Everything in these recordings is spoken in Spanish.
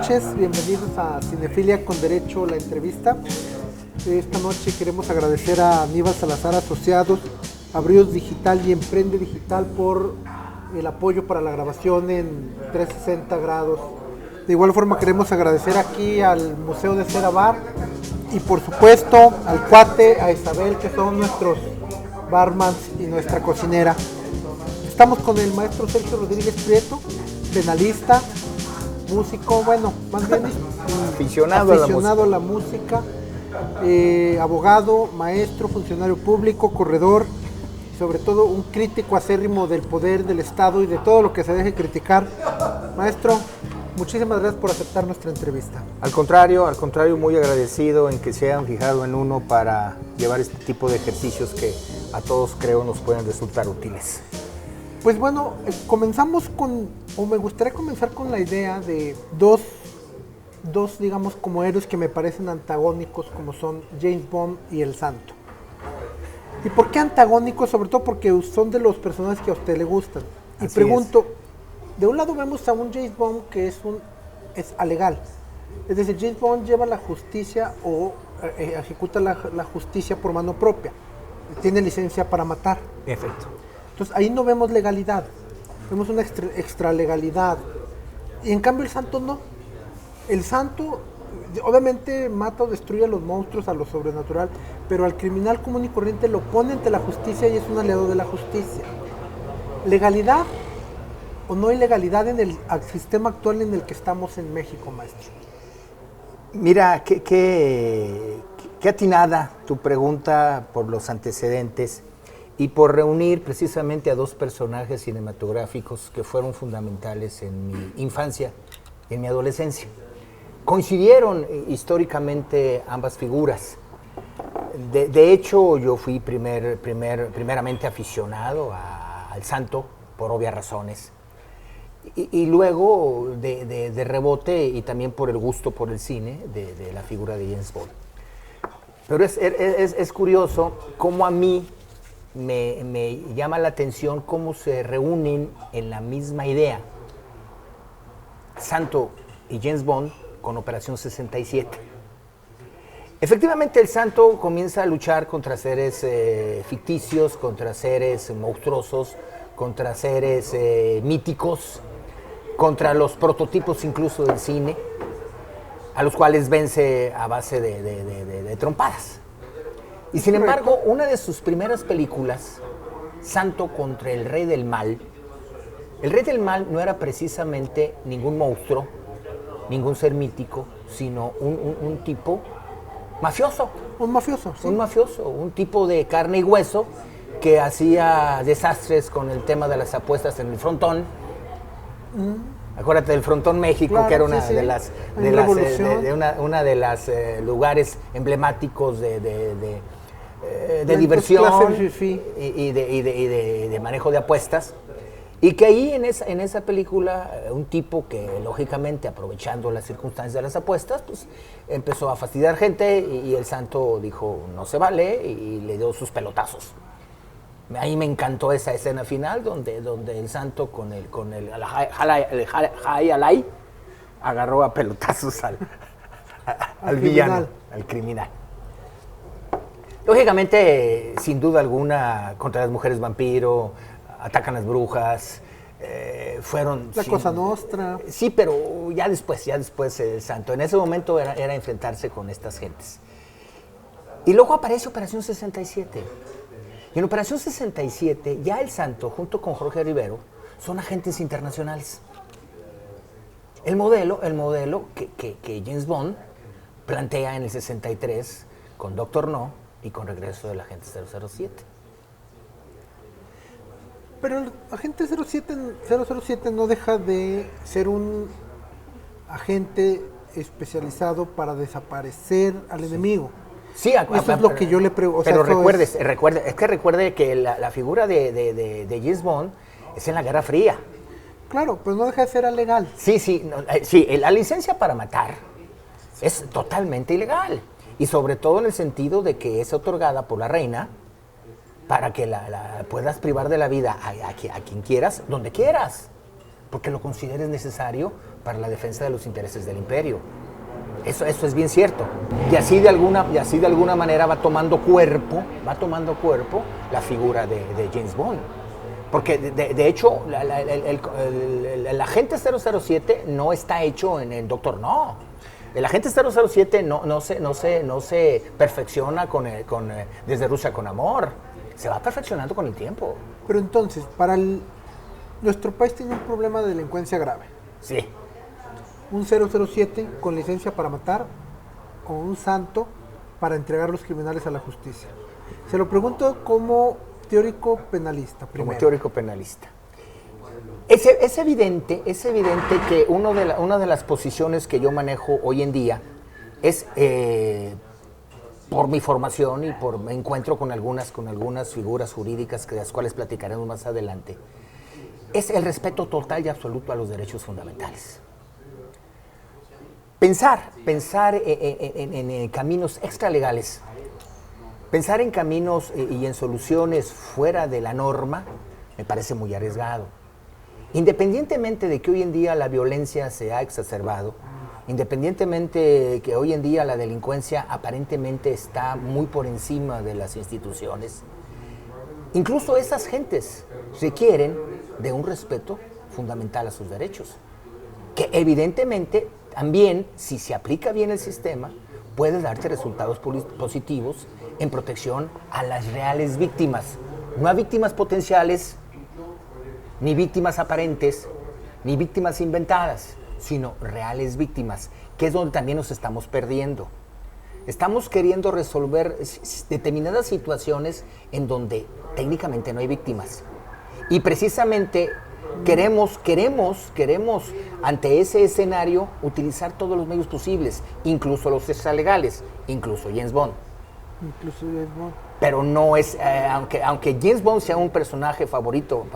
noches, bienvenidos a Cinefilia con Derecho, la entrevista. Esta noche queremos agradecer a Aníbal Salazar Asociados, a Brios Digital y Emprende Digital por el apoyo para la grabación en 360 grados. De igual forma queremos agradecer aquí al Museo de Cera Bar y por supuesto al Cuate, a Isabel, que son nuestros barmans y nuestra cocinera. Estamos con el maestro Sergio Rodríguez Prieto, penalista, músico, bueno, más bien aficionado a la música, abogado, maestro, funcionario público, corredor, y sobre todo un crítico acérrimo del poder del Estado y de todo lo que se deje criticar. Maestro, muchísimas gracias por aceptar nuestra entrevista. Al contrario, muy agradecido en que se hayan fijado en uno para llevar este tipo de ejercicios que a todos creo nos pueden resultar útiles. Pues bueno, me gustaría comenzar con la idea de dos, digamos, como héroes que me parecen antagónicos, como son James Bond y El Santo. ¿Y por qué antagónicos? Sobre todo porque son de los personajes que a usted le gustan. Y Así pregunto, de un lado vemos a un James Bond que es alegal. Es decir, James Bond lleva la justicia o ejecuta la justicia por mano propia. Tiene licencia para matar. Perfecto. Entonces ahí no vemos legalidad, vemos una extralegalidad. Y en cambio el santo no. El santo obviamente mata o destruye a los monstruos, a lo sobrenatural, pero al criminal común y corriente lo pone ante la justicia y es un aliado de la justicia. ¿Legalidad o no ilegalidad en el sistema actual en el que estamos en México, maestro? Mira, qué atinada tu pregunta por los antecedentes y por reunir precisamente a dos personajes cinematográficos que fueron fundamentales en mi infancia y en mi adolescencia. Coincidieron históricamente ambas figuras. De hecho, yo fui primeramente aficionado al Santo, por obvias razones. Y luego, de rebote, y también por el gusto por el cine, de la figura de James Bond. Pero es curioso cómo a mí me llama la atención cómo se reúnen en la misma idea Santo y James Bond con Operación 67. Efectivamente, el Santo comienza a luchar contra seres ficticios, contra seres monstruosos, contra seres míticos, contra los prototipos incluso del cine, a los cuales vence a base de trompadas. Y sin embargo, una de sus primeras películas, Santo contra el Rey del Mal, el Rey del Mal no era precisamente ningún monstruo, ningún ser mítico, sino un tipo mafioso. Un mafioso, sí. Un mafioso, un tipo de carne y hueso que hacía desastres con el tema de las apuestas en el frontón. Acuérdate del Frontón México, claro, que era una de las lugares emblemáticos de diversión y de manejo de apuestas. Y que ahí en esa película, un tipo que lógicamente aprovechando las circunstancias de las apuestas, pues empezó a fastidiar gente y el Santo dijo no se vale y le dio sus pelotazos. Ahí me encantó esa escena final donde el Santo con el Jai Alai agarró a pelotazos al villano, al criminal. Lógicamente, sin duda alguna, contra las mujeres vampiro, atacan las brujas, fueron... La Cosa Nostra. Sí, pero ya después el Santo. En ese momento era enfrentarse con estas gentes. Y luego aparece Operación 67. Y en Operación 67, ya el Santo, junto con Jorge Rivero, son agentes internacionales. El modelo que James Bond plantea en el 63 con Doctor No y con Regreso del Agente 007. Pero el agente 007 no deja de ser un agente especializado para desaparecer al enemigo. Sí, eso es lo que yo le pregunto. Pero recuerde que la figura de James Bond es en la Guerra Fría. Claro, pero no deja de ser legal. Sí, la licencia para matar es totalmente ilegal. Y sobre todo en el sentido de que es otorgada por la reina para que la puedas privar de la vida a quien quieras, donde quieras. porque lo consideres necesario para la defensa de los intereses del imperio. Eso es bien cierto. Y así de alguna manera va tomando cuerpo la figura de James Bond. Porque de hecho el agente 007 no está hecho en el Doctor No. El agente 007 no se perfecciona desde Rusia con amor. Se va perfeccionando con el tiempo. Pero entonces, nuestro país tiene un problema de delincuencia grave. Sí. Un 007 con licencia para matar o un santo para entregar los criminales a la justicia. Se lo pregunto como teórico penalista primero. Como teórico penalista. Es evidente que una de las posiciones que yo manejo hoy en día es, por mi formación y por mi encuentro con algunas figuras jurídicas de las cuales platicaremos más adelante, es el respeto total y absoluto a los derechos fundamentales. Pensar en caminos extralegales, pensar en caminos y en soluciones fuera de la norma, me parece muy arriesgado. Independientemente de que hoy en día la violencia se ha exacerbado, independientemente de que hoy en día la delincuencia aparentemente está muy por encima de las instituciones, incluso esas gentes requieren de un respeto fundamental a sus derechos, que evidentemente también, si se aplica bien el sistema, puede darte resultados positivos en protección a las reales víctimas, no a víctimas potenciales, ni víctimas aparentes, ni víctimas inventadas, sino reales víctimas, que es donde también nos estamos perdiendo. Estamos queriendo resolver determinadas situaciones en donde técnicamente no hay víctimas. Y precisamente queremos ante ese escenario utilizar todos los medios posibles, incluso los extralegales, incluso James Bond. Incluso James Bond. Pero no es, aunque James Bond sea un personaje favorito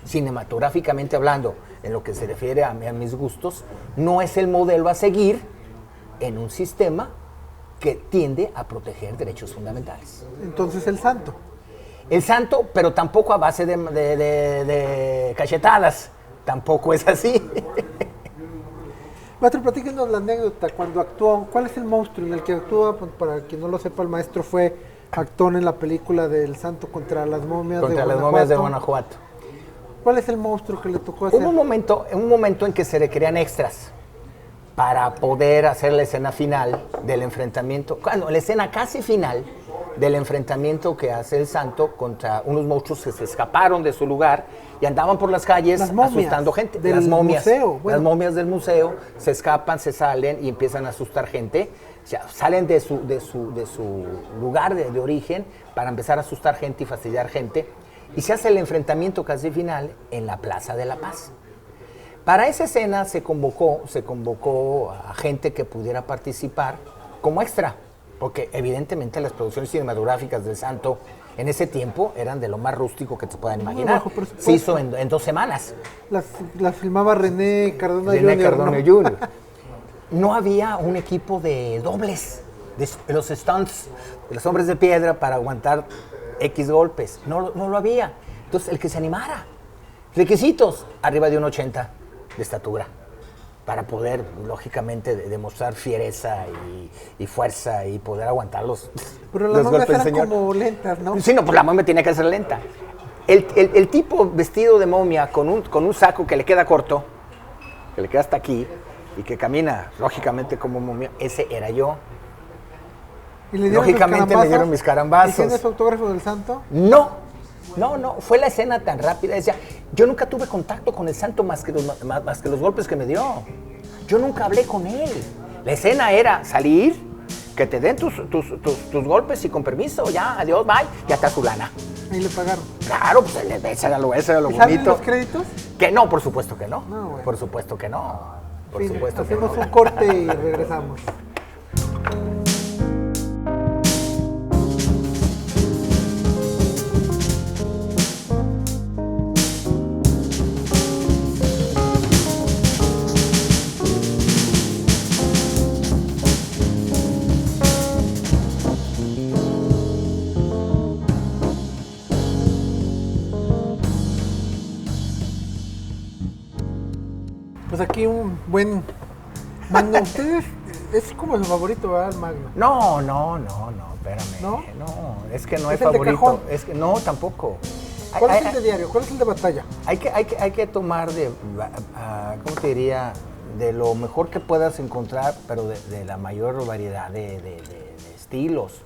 cinematográficamente hablando, en lo que se refiere a mis gustos, no es el modelo a seguir en un sistema que tiende a proteger derechos fundamentales. Entonces el santo. El santo, pero tampoco a base de cachetadas, tampoco es así. Maestro, platíquenos la anécdota cuando actuó. ¿Cuál es el monstruo en el que actúa? Para quien no lo sepa, el maestro fue actor en la película del Santo contra las momias de Guanajuato. ¿Cuál es el monstruo que le tocó hacer? Hubo un momento en que se requerían extras para poder hacer la escena final del enfrentamiento, la escena casi final del enfrentamiento que hace el Santo contra unos monstruos que se escaparon de su lugar y andaban por las calles asustando gente. Las momias del museo se escapan, se salen y empiezan a asustar gente. O sea, salen de su lugar de origen para empezar a asustar gente y fastidiar gente. Y se hace el enfrentamiento casi final en la Plaza de la Paz. Para esa escena se convocó a gente que pudiera participar como extra, porque evidentemente las producciones cinematográficas del Santo en ese tiempo eran de lo más rústico que te puedan imaginar. Se hizo en 2 semanas. Las filmaba René Cardona Jr. No había un equipo de dobles, de los stunts, de los hombres de piedra para aguantar X golpes. No lo había. Entonces, el que se animara. Requisitos, arriba de 1.80 de estatura, para poder, lógicamente, demostrar fiereza y fuerza y poder aguantar los Pero las momias eran como lentas, ¿no? Sí, no, pues la momia tiene que ser lenta. El tipo vestido de momia con un saco que le queda corto, que le queda hasta aquí, y que camina, lógicamente, como momia, ese era yo. ¿Y le dieron lógicamente me dieron mis carambazos. ¿Y tienes autógrafo del Santo? No, fue la escena tan rápida. Decía, yo nunca tuve contacto con el Santo más que los golpes que me dio. Yo nunca hablé con él. La escena era salir, que te den tus golpes y con permiso, ya, adiós, bye, ya está su lana. Ahí le pagaron. Claro, pues ese era lo bonito. ¿Saben los créditos? Que no, por supuesto que no. Bueno. Por supuesto que no. Hacemos un corte y regresamos. Pues aquí un buen Magno. Ustedes es como el favorito, ¿verdad? El Magno. No, espérame. ¿No? No, es que no ¿Es es el de favorito. cajón? Es que no, tampoco. ¿Cuál es el de diario? ¿Cuál es el de batalla? Hay que tomar ¿cómo te diría? De lo mejor que puedas encontrar, pero de la mayor variedad de estilos.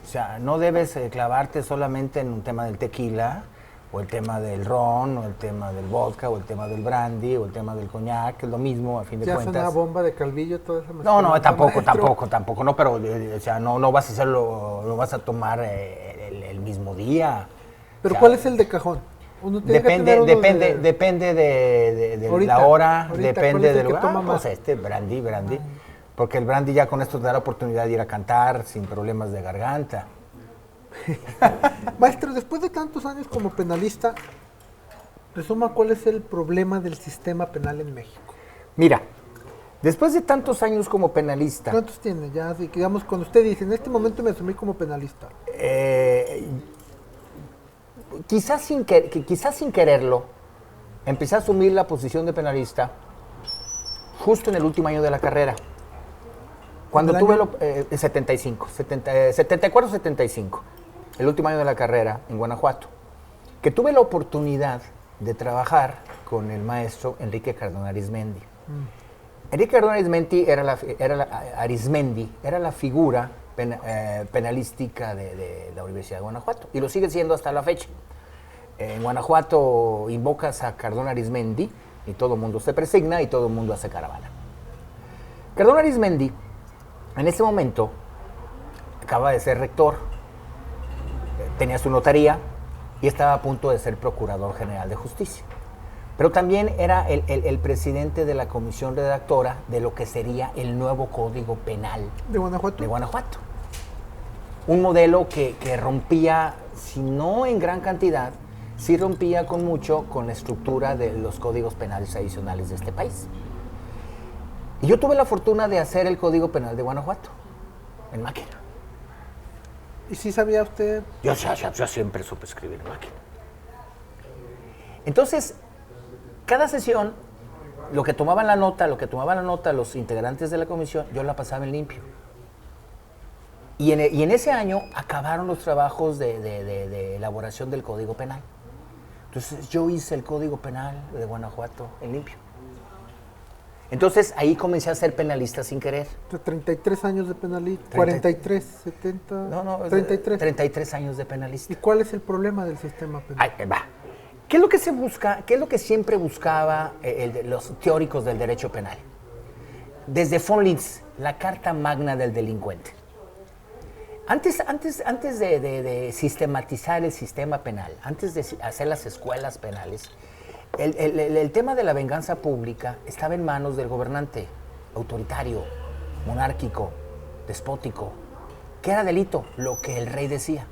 O sea, no debes clavarte solamente en un tema del tequila, o el tema del ron, o el tema del vodka, o el tema del brandy, o el tema del coñac, que es lo mismo, a fin de Ya cuentas. es una bomba de Calvillo, toda esa No, tampoco, no, pero, o sea, no vas a hacerlo, no vas a tomar el mismo día. ¿Pero o sea, cuál es el de cajón? Uno tiene que tener uno depende de Ahorita, la hora, ¿cuál depende es el del que lugar. toma más? Pues brandy, porque el brandy ya con esto te da la oportunidad de ir a cantar sin problemas de garganta. Maestro, después de tantos años como penalista, resuma cuál es el problema del sistema penal en México. Mira, después de tantos años como penalista, ¿Cuántos tiene? Ya, así que, digamos, cuando usted dice, en este momento me asumí como penalista. quizás sin quererlo, empecé a asumir la posición de penalista justo en el último año de la carrera. Cuando tuve 74-75, el último año de la carrera en Guanajuato, que tuve la oportunidad de trabajar con el maestro Enrique Cardona Arizmendi. Enrique Cardona Arizmendi era la figura penalística de la Universidad de Guanajuato, y lo sigue siendo hasta la fecha. En Guanajuato invocas a Cardona Arizmendi y todo el mundo se presigna y todo el mundo hace caravana. Cardona Arizmendi, en ese momento, acaba de ser rector, tenía su notaría y estaba a punto de ser procurador general de justicia. Pero también era el presidente de la comisión redactora de lo que sería el nuevo Código Penal ¿De Guanajuato? de Guanajuato. Un modelo que rompía, si no en gran cantidad, sí rompía con mucho con la estructura de los códigos penales tradicionales de este país. Y yo tuve la fortuna de hacer el Código Penal de Guanajuato, en máquina. ¿Y sí sabía usted? Yo siempre supe escribir en máquina. Entonces, cada sesión, lo que tomaban la nota los integrantes de la comisión, yo la pasaba en limpio. Y en ese año acabaron los trabajos de elaboración del Código Penal. Entonces, yo hice el Código Penal de Guanajuato en limpio. Entonces, ahí comencé a ser penalista sin querer. 33 años de penalista, 43, 70, No, 33. 33 años de penalista. ¿Y cuál es el problema del sistema penal? Ahí va. ¿Qué es lo que se busca? ¿Qué es lo que siempre buscaba los teóricos del derecho penal? Desde von Litz, la Carta Magna del delincuente. Antes de sistematizar el sistema penal, antes de hacer las escuelas penales, el tema de la venganza pública estaba en manos del gobernante autoritario, monárquico, despótico. ¿Qué era delito? Lo que el rey decía.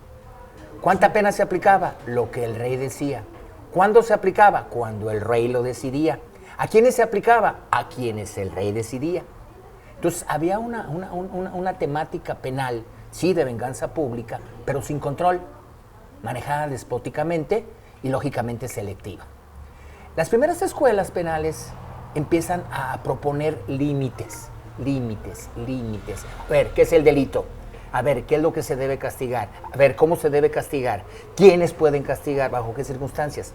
¿Cuánta pena se aplicaba? Lo que el rey decía. ¿Cuándo se aplicaba? Cuando el rey lo decidía. ¿A quiénes se aplicaba? A quienes el rey decidía. Entonces había una temática penal, sí, de venganza pública, pero sin control, manejada despóticamente y lógicamente selectiva. Las primeras escuelas penales empiezan a proponer límites. A ver, ¿qué es el delito? A ver, ¿qué es lo que se debe castigar? A ver, ¿cómo se debe castigar? ¿Quiénes pueden castigar? ¿Bajo qué circunstancias?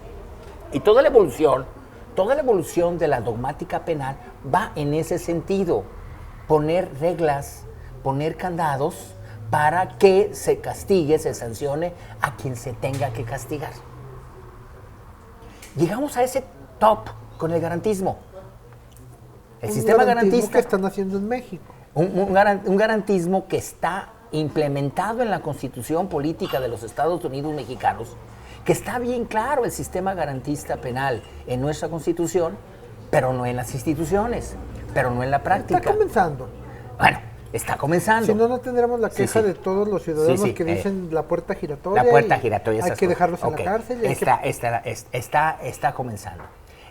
Y toda la evolución de la dogmática penal va en ese sentido. Poner reglas, poner candados para que se castigue, se sancione a quien se tenga que castigar. Llegamos a ese top con el garantismo. El sistema garantista que están haciendo en México. Un garantismo que está implementado en la Constitución Política de los Estados Unidos Mexicanos, que está bien claro el sistema garantista penal en nuestra Constitución, pero no en las instituciones, pero no en la práctica. Está comenzando. Bueno, está comenzando. Si no, no tendremos la queja de todos los ciudadanos que dicen la puerta giratoria. La puerta giratoria. Hay que dejarlos en la cárcel. Está comenzando.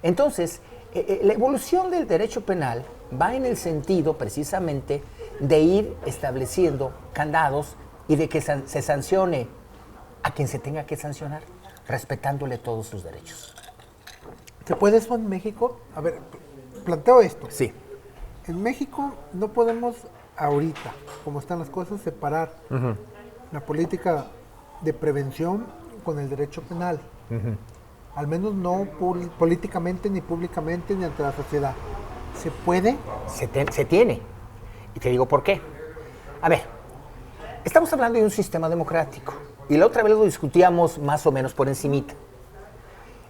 Entonces, la evolución del derecho penal va en el sentido precisamente de ir estableciendo candados y de que se sancione a quien se tenga que sancionar, respetándole todos sus derechos. ¿Se puede eso en México? A ver, planteo esto. Sí. En México no podemos ahorita, como están las cosas, separar la política de prevención con el derecho penal. Al menos no políticamente, ni públicamente, ni ante la sociedad. ¿Se puede? Se tiene. Y te digo por qué. A ver, estamos hablando de un sistema democrático. Y la otra vez lo discutíamos más o menos por encimita.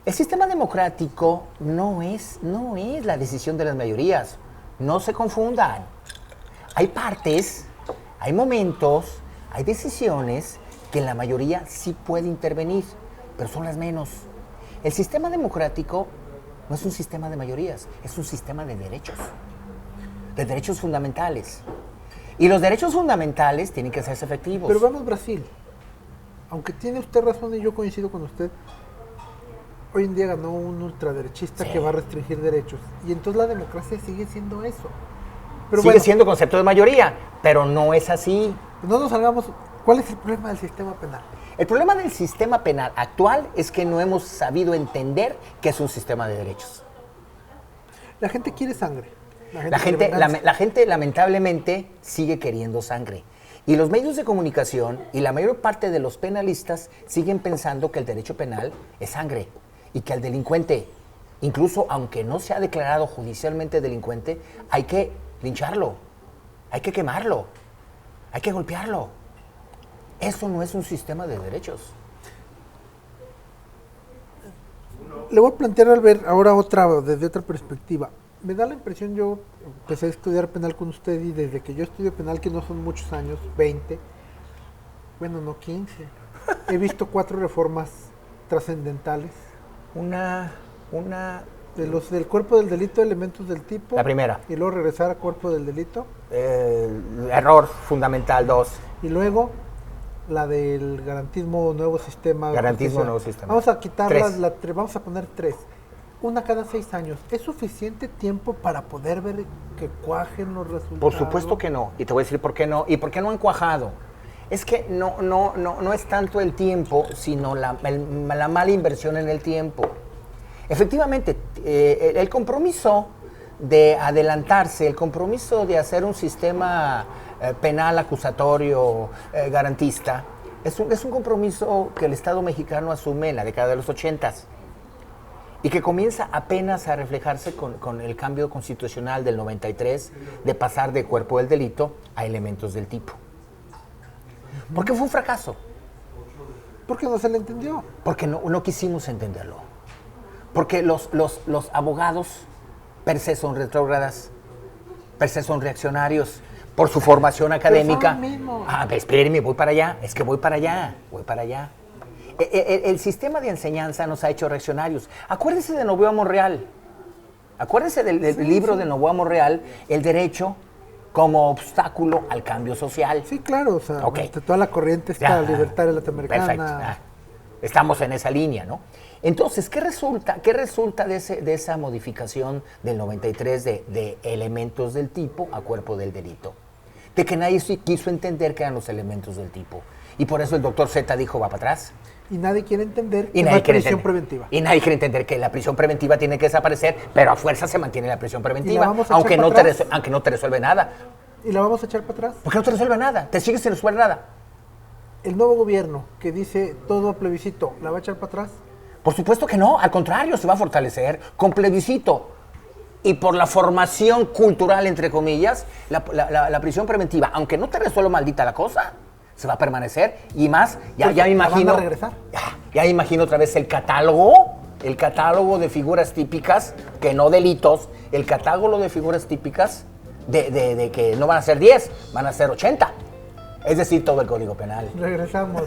El sistema democrático no es la decisión de las mayorías. No se confundan. Hay partes, hay momentos, hay decisiones que la mayoría sí puede intervenir, pero son las menos. El sistema democrático no es un sistema de mayorías, es un sistema de derechos fundamentales. Y los derechos fundamentales tienen que hacerse efectivos. Pero vamos a Brasil. Aunque tiene usted razón y yo coincido con usted, hoy en día ganó un ultraderechista que va a restringir derechos. Y entonces la democracia sigue siendo eso. Pero sigue siendo concepto de mayoría, pero no es así. No nos salgamos. ¿Cuál es el problema del sistema penal? El problema del sistema penal actual es que no hemos sabido entender que es un sistema de derechos. La gente quiere sangre. La gente lamentablemente sigue queriendo sangre. Y los medios de comunicación y la mayor parte de los penalistas siguen pensando que el derecho penal es sangre y que al delincuente, incluso aunque no se ha declarado judicialmente delincuente, hay que lincharlo, hay que quemarlo, hay que golpearlo. Eso no es un sistema de derechos. Le voy a plantear al ver ahora desde otra perspectiva. Me da la impresión, yo empecé a estudiar penal con usted y desde que yo estudio penal, que no son muchos años, 20, bueno, no 15, he visto 4 reformas trascendentales. Del cuerpo del delito, elementos del tipo. La primera. Y luego regresar a cuerpo del delito. Error fundamental 2. Y luego la del garantismo nuevo sistema. Garantismo nuevo sistema. Vamos a quitarlas, vamos a poner 3. Una cada 6 años. ¿Es suficiente tiempo para poder ver que cuajen los resultados? Por supuesto que no. Y te voy a decir por qué no. ¿Y por qué no han cuajado? Es que no es tanto el tiempo, sino la mala inversión en el tiempo. Efectivamente, el compromiso de adelantarse, el compromiso de hacer un sistema penal acusatorio garantista, es un compromiso que el Estado mexicano asume en la década de los 80s y que comienza apenas a reflejarse con el cambio constitucional del 93 de pasar de cuerpo del delito a elementos del tipo. ¿Por qué fue un fracaso? Porque no se le entendió. Porque no quisimos entenderlo. Porque los abogados per se son retrógradas, per se son reaccionarios por su formación académica. Espérenme, voy para allá. El sistema de enseñanza nos ha hecho reaccionarios. Acuérdense de Novoa Monreal. Acuérdense del libro de Novoa Monreal, El derecho como obstáculo al cambio social. Sí, claro, o sea, toda la corriente está libertaria latinoamericana. Perfecto. Estamos en esa línea, ¿no? Entonces, ¿qué resulta de esa modificación del 93 de elementos del tipo a cuerpo del delito? De que nadie quiso entender qué eran los elementos del tipo. Y por eso el doctor Z dijo, va para atrás. Y nadie quiere entender que no hay prisión preventiva. Y nadie quiere entender que la prisión preventiva tiene que desaparecer, pero a fuerza se mantiene la prisión preventiva, aunque no te resuelve nada. ¿Y la vamos a echar para atrás? Porque no te resuelve nada, te sigues sin resolver nada. El nuevo gobierno que dice todo a plebiscito, ¿la va a echar para atrás? Por supuesto que no, al contrario, se va a fortalecer con plebiscito. Y por la formación cultural, entre comillas, la prisión preventiva, aunque no te resuelva maldita la cosa, se va a permanecer. Y más, ya me imagino. ¿Van a regresar? Ya me imagino otra vez el catálogo de figuras típicas, que no delitos, el catálogo de figuras típicas de que no van a ser 10, van a ser 80. Es decir, todo el Código Penal. Regresamos.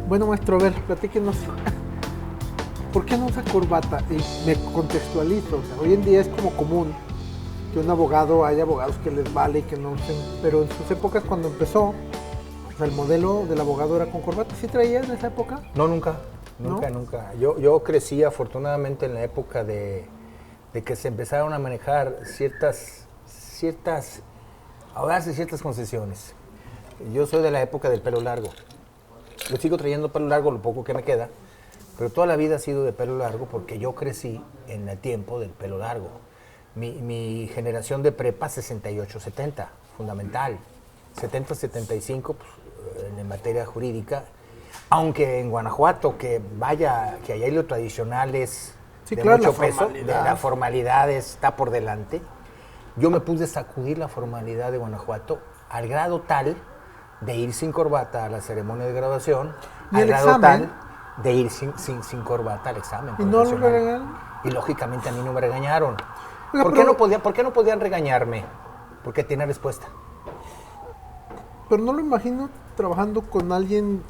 Bueno, maestro, a ver, platíquenos. ¿Por qué no usa corbata? Y me contextualizo. O sea, hoy en día es como común que un abogado, hay abogados que les vale y que no sé, pero en sus épocas cuando empezó, o sea, el modelo del abogado era con corbata. ¿Sí traía en esa época? No, nunca. Yo crecí afortunadamente en la época de que se empezaron a manejar a darse ciertas concesiones. Yo soy de la época del pelo largo. Yo sigo trayendo pelo largo lo poco que me queda, pero toda la vida ha sido de pelo largo porque yo crecí en el tiempo del pelo largo. Mi generación de prepa 68-70, fundamental. 70-75 pues, en materia jurídica, aunque en Guanajuato, que allá hay lo tradicional es sí, de claro, mucho peso, la formalidad está por delante. Yo me pude sacudir la formalidad de Guanajuato al grado tal de ir sin corbata a la ceremonia de graduación, al grado tal de ir sin corbata al examen. ¿Y no lo regañaron? Y lógicamente a mí no me regañaron. Oiga, ¿Por qué no podían regañarme? Porque tiene respuesta. Pero no lo imagino trabajando con alguien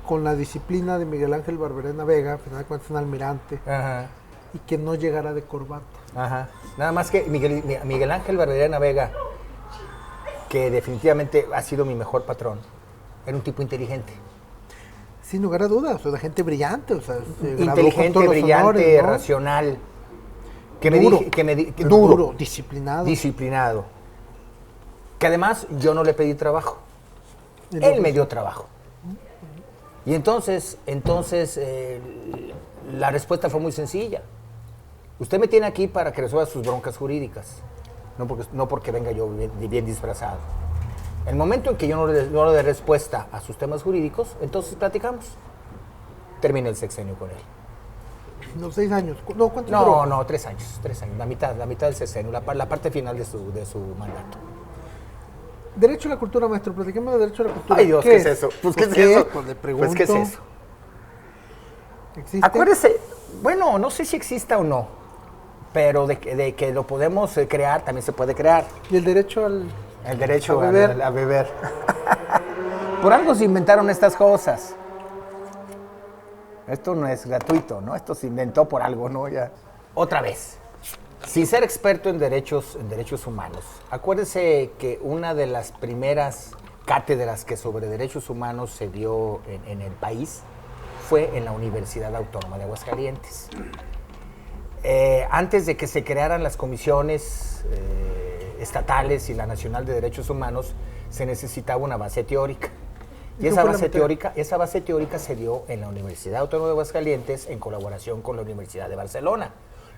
con la disciplina de Miguel Ángel Barberena Vega, al final de cuentas un almirante, Ajá. y que no llegara de corbata. Ajá. Nada más que Miguel Ángel Barberena Vega, que definitivamente ha sido mi mejor patrón, era un tipo inteligente. Sin lugar a dudas, o sea, de gente brillante, o sea, inteligente, brillante, honores, ¿no? Racional. Duro, disciplinado. Disciplinado. Que además yo no le pedí trabajo. Él me dio trabajo. Y entonces la respuesta fue muy sencilla. Usted me tiene aquí para que resuelva sus broncas jurídicas, no porque venga yo bien disfrazado. El momento en que yo no le dé respuesta a sus temas jurídicos, entonces platicamos. Terminé el sexenio con él. No, 6 años. No, ¿cuánto? No, 3 años. La mitad del sexenio, la parte final de su mandato. Derecho a la cultura, maestro. Platiquemos de derecho a la cultura. Ay, Dios, ¿qué es eso? Pues, ¿qué es eso? Pues le pregunto. Pues, ¿qué es eso? ¿Existe? Acuérdese, bueno, no sé si exista o no, pero de que lo podemos crear, también se puede crear. ¿Y el derecho El derecho a beber. Por algo se inventaron estas cosas. Esto no es gratuito, ¿no? Esto se inventó por algo, ¿no? Ya. Otra vez, sin ser experto en derechos humanos, acuérdese que una de las primeras cátedras que sobre derechos humanos se dio en el país fue en la Universidad Autónoma de Aguascalientes. Antes de que se crearan las comisiones estatales y la Nacional de Derechos Humanos, se necesitaba una base teórica. Y esa base teórica se dio en la Universidad Autónoma de Aguascalientes en colaboración con la Universidad de Barcelona.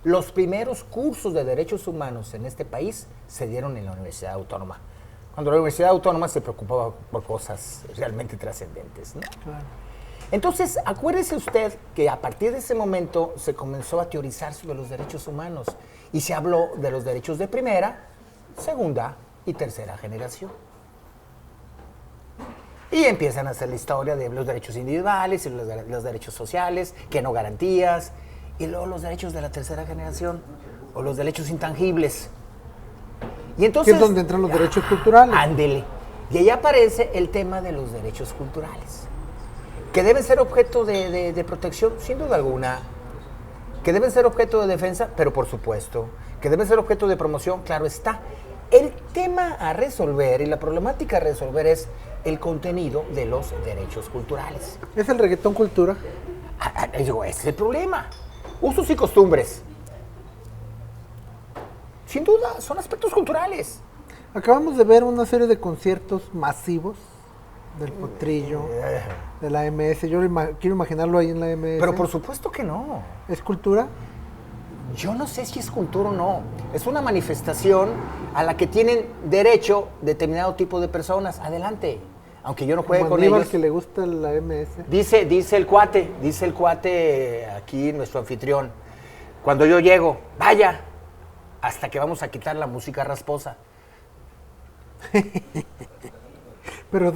Los primeros cursos de derechos humanos en este país se dieron en la Universidad Autónoma, cuando la Universidad Autónoma se preocupaba por cosas realmente trascendentes, ¿no? Claro. Entonces, acuérdese usted que a partir de ese momento se comenzó a teorizar sobre los derechos humanos y se habló de los derechos de primera, segunda y tercera generación. Y empiezan a hacer la historia de los derechos individuales y los derechos sociales, que no garantías, y luego los derechos de la tercera generación, o los derechos intangibles. Y entonces, ¿qué es donde entran los derechos culturales? Ándele. Y ahí aparece el tema de los derechos culturales, que deben ser objeto de protección, sin duda alguna, que deben ser objeto de defensa, pero por supuesto, que deben ser objeto de promoción, claro está. El tema a resolver y la problemática a resolver es el contenido de los derechos culturales. ¿Es el reggaetón cultura? Ese es el problema. Usos y costumbres. Sin duda, son aspectos culturales. Acabamos de ver una serie de conciertos masivos del Potrillo, de la MS. Yo quiero imaginarlo ahí en la MS. Pero por supuesto que no. ¿Es cultura? Yo no sé si es cultura o no. Es una manifestación a la que tienen derecho determinado tipo de personas. Adelante. Aunque yo no juegue con ellos. Que le gusta la MS. Dice el cuate aquí, nuestro anfitrión, cuando yo llego, vaya, hasta que vamos a quitar la música rasposa. Pero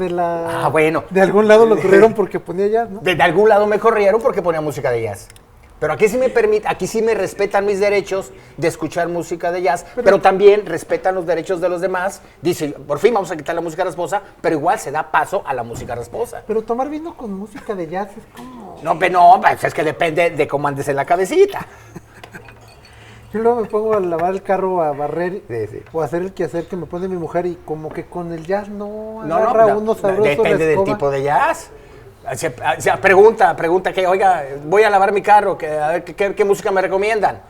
bueno. De algún lado lo corrieron porque ponía jazz, ¿no? De algún lado me corrieron porque ponía música de jazz. Pero aquí sí me respetan mis derechos de escuchar música de jazz, pero también respetan los derechos de los demás. Dice, por fin vamos a quitar la música rasposa, pero igual se da paso a la música rasposa. Pero tomar vino con música de jazz es como... No, es que depende de cómo andes en la cabecita. Yo luego me pongo a lavar el carro, a barrer Sí. o a hacer el quehacer que me pone mi mujer y como que con el jazz no No, agarra no, uno sabroso la depende del escoba. tipo de jazz. Pregunta que, oiga, voy a lavar mi carro, que, a ver, ¿qué música me recomiendan?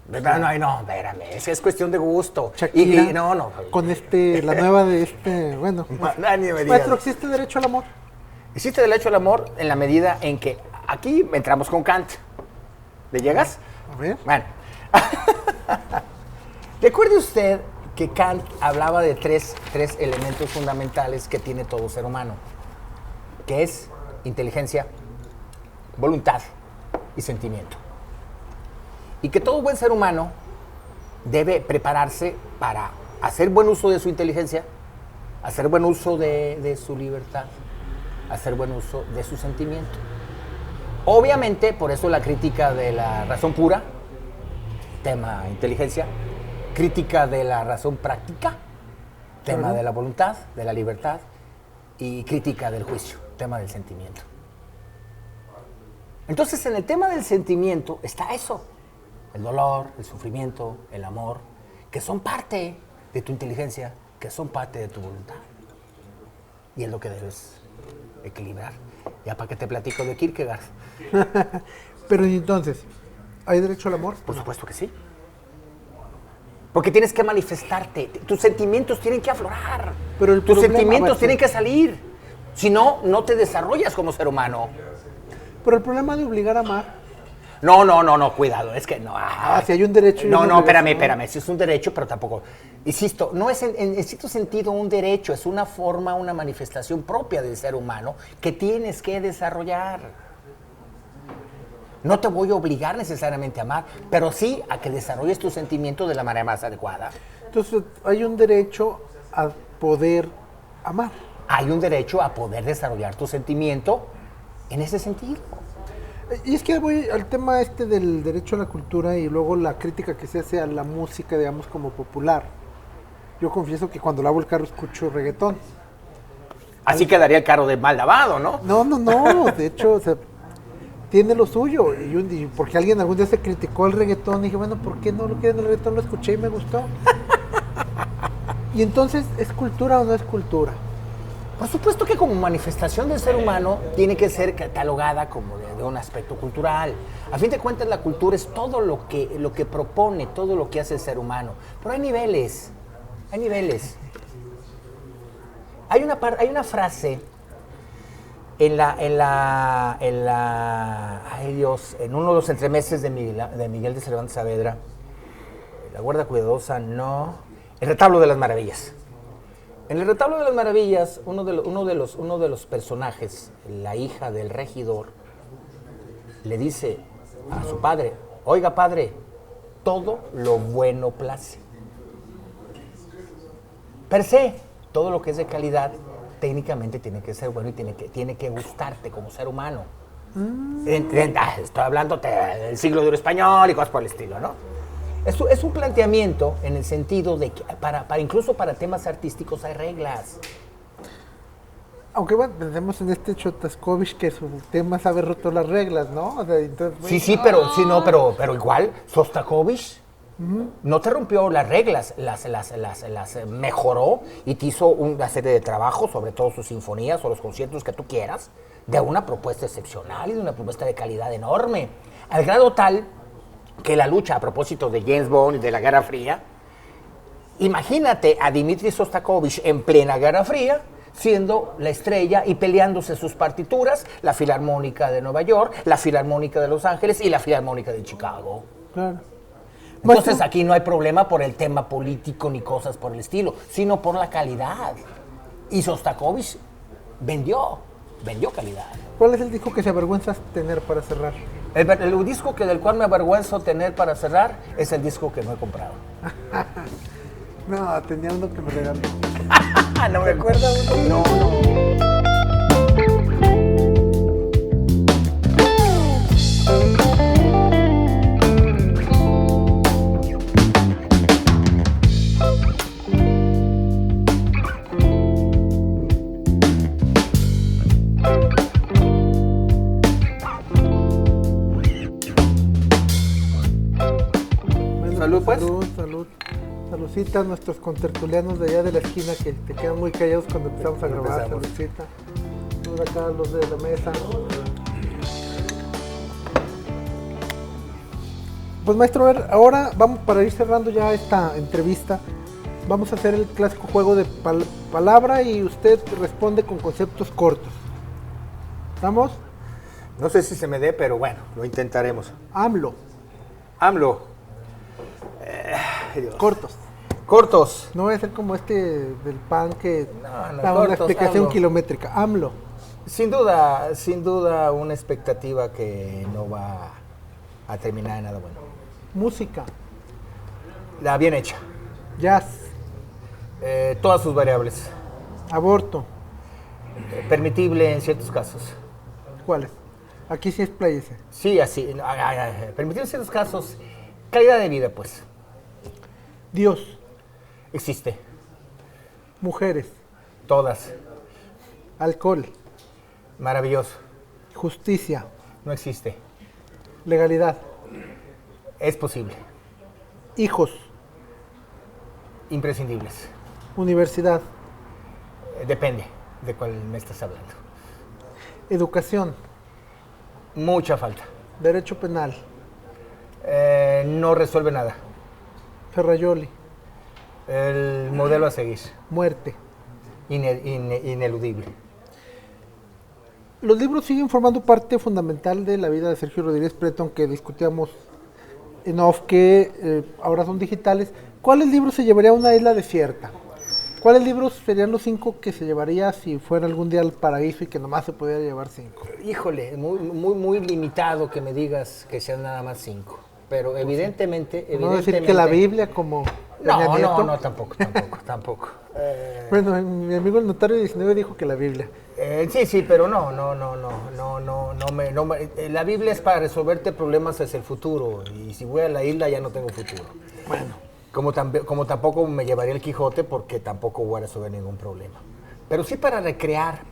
No, espérame, es cuestión de gusto. Shakira, No. con la nueva de bueno. Ni me digas. Maestro, ¿existe derecho al amor? Existe derecho al amor en la medida en que aquí entramos con Kant. ¿Le llegas? A ver. Bueno. Recuerde usted que Kant hablaba de tres elementos fundamentales que tiene todo ser humano, que es inteligencia, voluntad y sentimiento. Y que todo buen ser humano debe prepararse para hacer buen uso de su inteligencia, hacer buen uso de su libertad, hacer buen uso de su sentimiento. Obviamente, por eso la crítica de la razón pura, tema inteligencia, crítica de la razón práctica, tema de la voluntad, de la libertad, y crítica del juicio, tema del sentimiento. Entonces, en el tema del sentimiento está eso, el dolor, el sufrimiento, el amor, que son parte de tu inteligencia, que son parte de tu voluntad. Y es lo que debes equilibrar. Ya para que te platico de Kierkegaard. Pero y entonces, ¿hay derecho al amor? Por supuesto que sí. Porque tienes que manifestarte, tus sentimientos tienen que aflorar, Pero el tus problema, sentimientos maestro, tienen que salir. Si no, no te desarrollas como ser humano. Pero el problema de obligar a amar. No, cuidado, es que no. Si hay un derecho y No, una no, obligación. espérame, si es un derecho, pero tampoco. Insisto, no es en cierto sentido un derecho, es una forma, una manifestación propia del ser humano que tienes que desarrollar. No te voy a obligar necesariamente a amar, pero sí a que desarrolles tu sentimiento de la manera más adecuada. Entonces, hay un derecho a poder amar. Hay un derecho a poder desarrollar tu sentimiento en ese sentido. Y es que voy al tema del derecho a la cultura y luego la crítica que se hace a la música, digamos, como popular. Yo confieso que cuando lavo el carro escucho reggaetón. Así quedaría el carro de mal lavado, ¿no? No, de hecho, o sea, tiene lo suyo. Y porque alguien algún día se criticó el reggaetón, y dije, bueno, ¿por qué no lo quieren el reggaetón? Lo escuché y me gustó. Y entonces, ¿es cultura o no es cultura? Por supuesto que como manifestación del ser humano tiene que ser catalogada como de un aspecto cultural. A fin de cuentas, la cultura es todo lo que propone, todo lo que hace el ser humano. Pero hay niveles, hay niveles. Hay una frase en uno de los entremeses de Miguel de Cervantes Saavedra, La Guarda Cuidadosa, no, El Retablo de las Maravillas. En el Retablo de las Maravillas, uno de los personajes, la hija del regidor, le dice a su padre, oiga padre, todo lo bueno place. Per se, todo lo que es de calidad, técnicamente tiene que ser bueno y tiene que gustarte como ser humano. Estoy hablando del siglo de oro español y cosas por el estilo, ¿no? Es un planteamiento en el sentido de que incluso para temas artísticos hay reglas. Aunque bueno, pensemos en Shostakovich, que su tema sabe roto las reglas, ¿no? O sea, entonces, Sí, pero igual, Shostakovich no te rompió las reglas, las mejoró y te hizo una serie de trabajos, sobre todo sus sinfonías o los conciertos que tú quieras, de una propuesta excepcional y de una propuesta de calidad enorme. Al grado tal que la lucha, a propósito de James Bond y de la Guerra Fría, imagínate a Dmitri Shostakovich en plena Guerra Fría, siendo la estrella y peleándose sus partituras, la Filarmónica de Nueva York, la Filarmónica de Los Ángeles y la Filarmónica de Chicago. claro. Entonces aquí no hay problema por el tema político ni cosas por el estilo, sino por la calidad. Y Shostakovich vendió calidad. ¿Cuál es el disco que se avergüenzas tener para cerrar? El disco del cual me avergüenzo tener para cerrar es el disco que no he comprado. No, tenía uno que me regaló. ¿No me acuerdo? No. Salud, pues. Salud. Saludcita a nuestros contertulianos de allá de la esquina que te quedan muy callados cuando empezamos a grabar. Saludcita. Salud acá a los de la mesa. Pues maestro, a ver, ahora vamos para ir cerrando ya esta entrevista. Vamos a hacer el clásico juego de palabra y usted responde con conceptos cortos. ¿Estamos? No sé si se me dé, pero bueno, lo intentaremos. AMLO. Dios. Cortos. No voy a ser como este del PAN que da una explicación AMLO. kilométrica. AMLO. Sin duda, una expectativa que no va a terminar en nada bueno. Música. La bien hecha. Jazz. Todas sus variables. Aborto. Permitible en ciertos casos. ¿Cuáles? Aquí sí expláyese. Sí, así. Permitible en ciertos casos. Calidad de vida, pues. Dios. Existe. Mujeres. Todas. Alcohol. Maravilloso. Justicia. No existe. Legalidad. Es posible. Hijos. Imprescindibles. Universidad. Depende de cuál me estás hablando. Educación. Mucha falta. Derecho penal. No resuelve nada. Ferrayoli. El modelo a seguir. Muerte. Ineludible. Los libros siguen formando parte fundamental de la vida de Sergio Rodríguez Prieto, aunque discutíamos en off que ahora son digitales. ¿Cuáles libros se llevaría a una isla desierta? ¿Cuáles libros serían los 5 que se llevaría si fuera algún día al paraíso y que nomás se pudiera llevar 5? Híjole, muy limitado que me digas que sean nada más 5. Pero evidentemente... No decir que la Biblia como... No, tampoco. Bueno, mi amigo el notario 19 dijo que la Biblia. Sí, pero no, la Biblia es para resolverte problemas hacia el futuro, y si voy a la isla ya no tengo futuro. Bueno. Como tampoco me llevaría el Quijote, porque tampoco voy a resolver ningún problema. Pero sí para recrear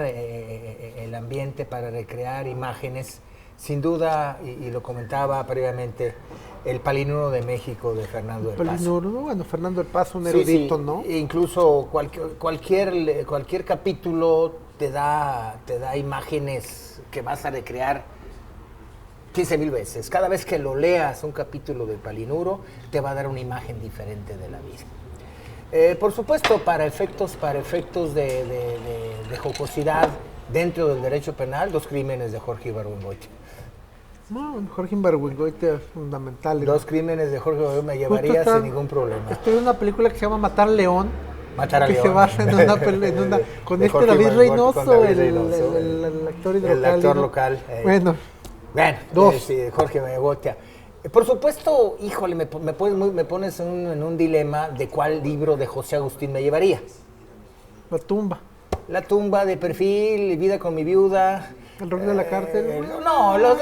el ambiente, para recrear imágenes, sin duda, y lo comentaba previamente, el Palinuro de México de Fernando del Paso. Palinuro, bueno, Fernando del Paso, un erudito, sí. ¿no? Incluso cualquier capítulo te da imágenes que vas a recrear 15,000 veces. Cada vez que lo leas un capítulo del Palinuro, te va a dar una imagen diferente de la vida. Por supuesto, para efectos de jocosidad dentro del derecho penal, 2 crímenes de Jorge Ibargüengoitia. No, Jorge Ibargüengoitia es fundamental. 2 crímenes de Jorge Ibargüengoitia me llevaría sin ningún problema. Estoy en una película que se llama Matar León. Matar a que León. se basa en una con este David Reynoso, el actor hidrocal. El actor local. Bueno, 2. Jorge Ibargüengoitia. Por supuesto, híjole, me pones en un dilema de cuál libro de José Agustín me llevaría. La tumba de perfil, Vida con mi viuda. ¿El rock de la cárcel? No, los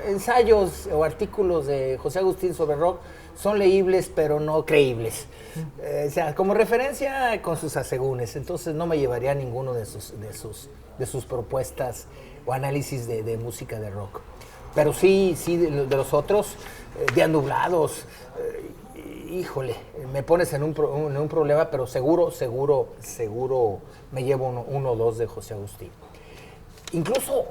ensayos o artículos de José Agustín sobre rock son leíbles, pero no creíbles. O sea, como referencia con sus asegúnes. Entonces no me llevaría a ninguno de sus propuestas o análisis de música de rock. Pero sí de los otros, Días Nublados. Híjole, me pones en un problema, pero seguro me llevo uno o 2 de José Agustín. Incluso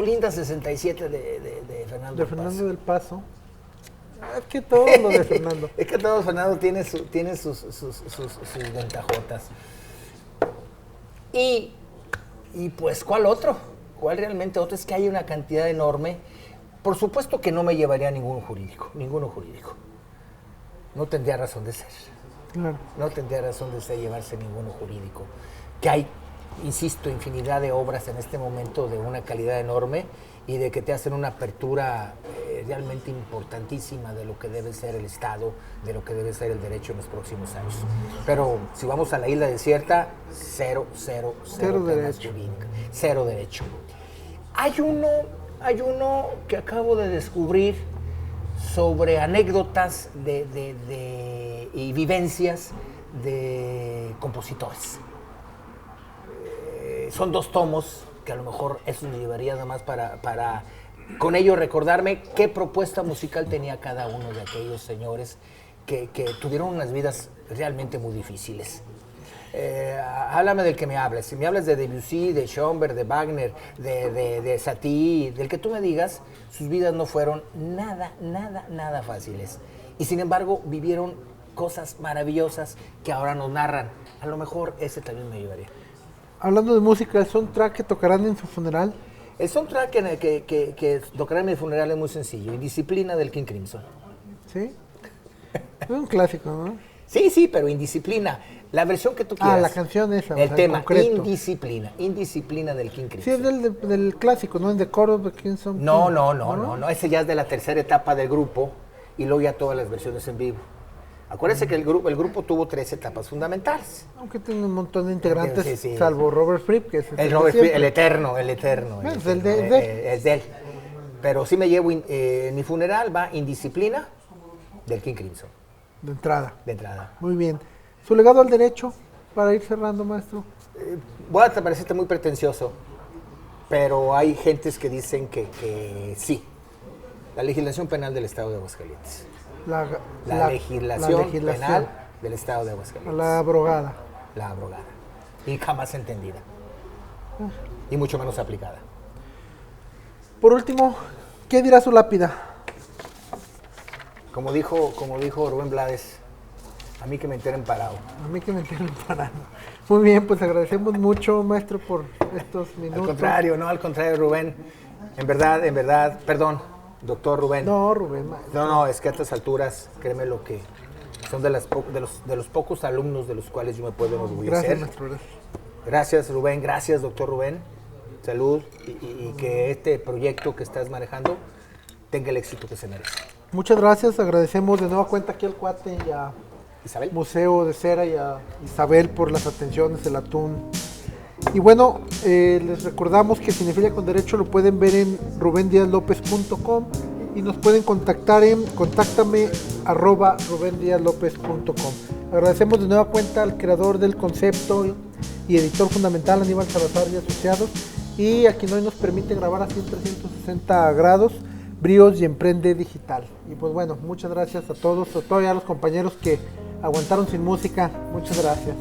Linda 67 de Fernando del Paso. De Fernando del Paso. Es que todo lo de Fernando. Es que todo Fernando tiene sus ventajotas. Y pues, ¿cuál otro? ¿Cuál realmente otro? Es que hay una cantidad enorme. Por supuesto que no me llevaría a ninguno jurídico. No tendría razón de ser. Claro. No tendría razón de ser llevarse ninguno jurídico. Que hay, insisto, infinidad de obras en este momento de una calidad enorme y de que te hacen una apertura realmente importantísima de lo que debe ser el Estado, de lo que debe ser el derecho en los próximos años. Pero si vamos a la isla desierta, cero derecho. Cero derecho. Hay uno que acabo de descubrir sobre anécdotas y vivencias de compositores. Son 2 tomos, que a lo mejor eso me llevaría nada más para con ello recordarme qué propuesta musical tenía cada uno de aquellos señores que tuvieron unas vidas realmente muy difíciles. Háblame del que me hables. Si me hablas de Debussy, de Schoenberg, de Wagner, de Satie, del que tú me digas, sus vidas no fueron nada fáciles. Y sin embargo, vivieron cosas maravillosas que ahora nos narran. A lo mejor ese también me ayudaría. Hablando de música, el soundtrack que tocarán en su funeral. El soundtrack que tocarán en mi funeral es muy sencillo. Indisciplina del King Crimson. ¿Sí? Es un clásico, ¿no? Sí, pero Indisciplina. La versión que tú quieras. La canción esa. El tema, concreto. Indisciplina del King Crimson. Sí, es del clásico, ¿no? En The Chord of the Crimson King. No, ese ya es de la tercera etapa del grupo y luego ya todas las versiones en vivo. Acuérdense que el grupo tuvo 3 etapas fundamentales. Aunque tiene un montón de integrantes, Sí. salvo Robert Fripp, que es el Robert Fripp, el eterno. Es de Es de él. Pero sí me llevo, en mi funeral va Indisciplina del King Crimson. De entrada. De entrada. Muy bien. Su legado al derecho, para ir cerrando, maestro. Voy a parecerte muy pretencioso, pero hay gentes que dicen que sí. La legislación penal del Estado de Aguascalientes. La legislación penal del Estado de Aguascalientes. La abrogada. La abrogada. Y jamás entendida. Y mucho menos aplicada. Por último, ¿qué dirá su lápida? Como dijo Rubén Blades, a mí que me enteren parado. A mí que me entienden parado. Muy bien, pues agradecemos mucho, maestro, por estos minutos. Al contrario, Rubén. En verdad, perdón, doctor Rubén. No, Rubén, maestro. No, es que a estas alturas, créeme lo que son de los pocos alumnos de los cuales yo me puedo enorgullecer. Gracias, maestro. Gracias, Rubén. Gracias, doctor Rubén. Salud y que este proyecto que estás manejando tenga el éxito que se merece. Muchas gracias, agradecemos de nueva cuenta aquí al cuate y a Isabel. Museo de Cera y a Isabel por las atenciones, el atún. Y bueno, les recordamos que Cinefilia con Derecho lo pueden ver en rubendiazlopez.com y nos pueden contactar en contáctame@rubendiazlopez.com. Agradecemos de nueva cuenta al creador del concepto y editor fundamental Aníbal Salazar y Asociados, y a quien hoy nos permite grabar así en 360 grados, Bríos y Emprende Digital. Y pues bueno, muchas gracias a todos, a todos los compañeros que aguantaron sin música. Muchas gracias.